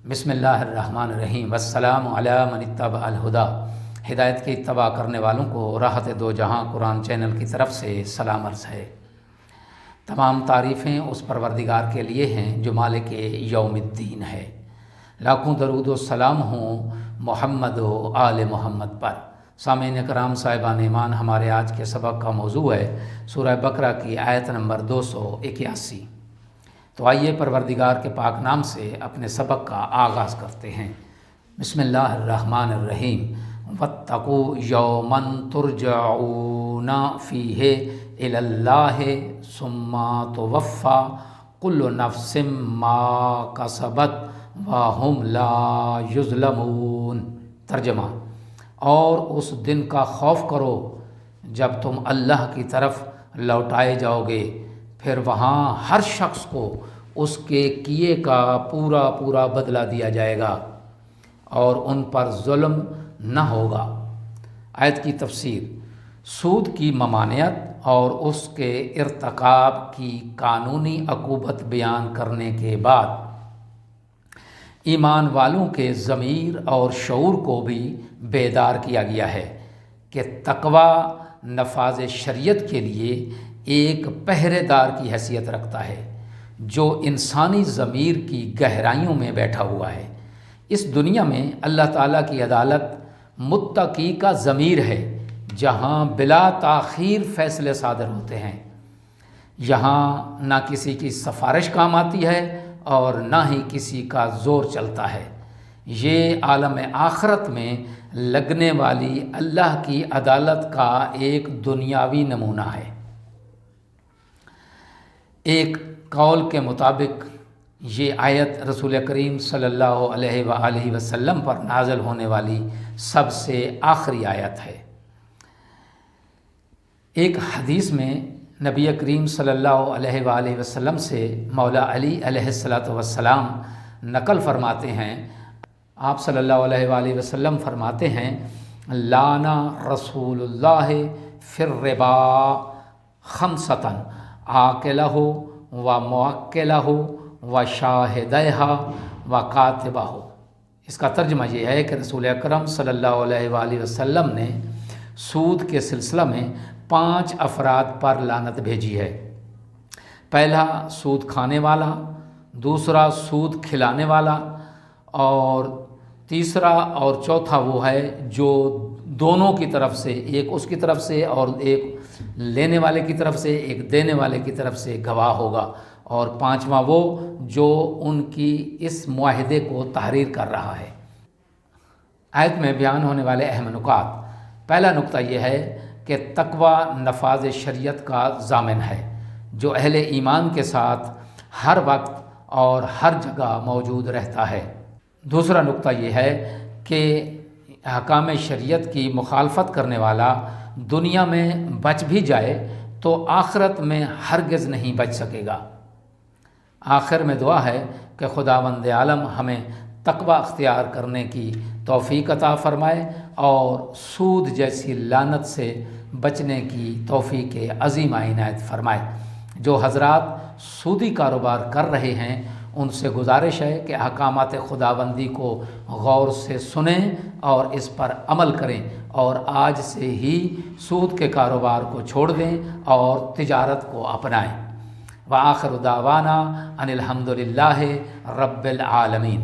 بسم اللہ الرحمن الرحیم والسلام علی من اتبع الہدی۔ ہدایت کی اتباع کرنے والوں کو راحت دو جہاں قرآن چینل کی طرف سے سلام عرض ہے۔ تمام تعریفیں اس پروردگار کے لیے ہیں جو مالک یوم الدین ہے۔ لاکھوں درود و سلام ہوں محمد و آل محمد پر۔ سامعین کرام صاحبان ایمان، ہمارے آج کے سبق کا موضوع ہے سورہ بقرہ کی آیت نمبر 281۔ تو آئیے پروردگار کے پاک نام سے اپنے سبق کا آغاز کرتے ہیں۔ بسم اللہ الرحمن الرحیم۔ واتقوا یوما ترجعون فیہ الی اللہ ثم توفی کل نفس ما کسبت وہم لا یظلمون۔ ترجمہ: اور اس دن کا خوف کرو جب تم اللہ کی طرف لوٹائے جاؤ گے، پھر وہاں ہر شخص کو اس کے کیے کا پورا بدلہ دیا جائے گا اور ان پر ظلم نہ ہوگا۔ آیت کی تفسیر: سود کی ممانعت اور اس کے ارتکاب کی قانونی عقوبت بیان کرنے کے بعد ایمان والوں کے ضمیر اور شعور کو بھی بیدار کیا گیا ہے کہ تقوی نفاذ شریعت کے لیے ایک پہرے دار کی حیثیت رکھتا ہے جو انسانی ضمیر کی گہرائیوں میں بیٹھا ہوا ہے۔ اس دنیا میں اللہ تعالیٰ کی عدالت متقی کا ضمیر ہے، جہاں بلا تاخیر فیصلے صادر ہوتے ہیں۔ یہاں نہ کسی کی سفارش کام آتی ہے اور نہ ہی کسی کا زور چلتا ہے۔ یہ عالم آخرت میں لگنے والی اللہ کی عدالت کا ایک دنیاوی نمونہ ہے۔ ایک قول کے مطابق یہ آیت رسول کریم صلی اللہ علیہ وآلہ وسلم پر نازل ہونے والی سب سے آخری آیت ہے۔ ایک حدیث میں نبی کریم صلی اللہ علیہ وآلہ وسلم سے مولا علی علیہ السلام نقل فرماتے ہیں، آپ صلی اللہ علیہ وآلہ وسلم فرماتے ہیں: لانا رسول اللہ فی الربا خمسۃ عاقلہ و موکلہ و شاہدیہ و کاتبہ۔ اس کا ترجمہ یہ ہے کہ رسول اکرم صلی اللہ علیہ وآلہ وسلم نے سود کے سلسلہ میں 5 افراد پر لعنت بھیجی ہے۔ پہلا سود کھانے والا، دوسرا سود کھلانے والا، اور تیسرا اور چوتھا وہ ہے جو دونوں کی طرف سے، ایک اس کی طرف سے اور ایک لینے والے کی طرف سے، ایک دینے والے کی طرف سے گواہ ہوگا، اور 5واں وہ جو ان کی اس معاہدے کو تحریر کر رہا ہے۔ آیت میں بیان ہونے والے اہم نکات: پہلا نقطہ یہ ہے کہ تقوی نفاذ شریعت کا ضامن ہے جو اہل ایمان کے ساتھ ہر وقت اور ہر جگہ موجود رہتا ہے۔ دوسرا نقطہ یہ ہے کہ احکام شریعت کی مخالفت کرنے والا دنیا میں بچ بھی جائے تو آخرت میں ہرگز نہیں بچ سکے گا۔ آخر میں دعا ہے کہ خداوند عالم ہمیں تقوی اختیار کرنے کی توفیق عطا فرمائے اور سود جیسی لعنت سے بچنے کی توفیق عظیم عنایت فرمائے۔ جو حضرات سودی کاروبار کر رہے ہیں ان سے گزارش ہے کہ احکامات خداوندی کو غور سے سنیں اور اس پر عمل کریں، اور آج سے ہی سود کے کاروبار کو چھوڑ دیں اور تجارت کو اپنائیں۔ وآخر دعوانا ان الحمد للہ رب العالمین۔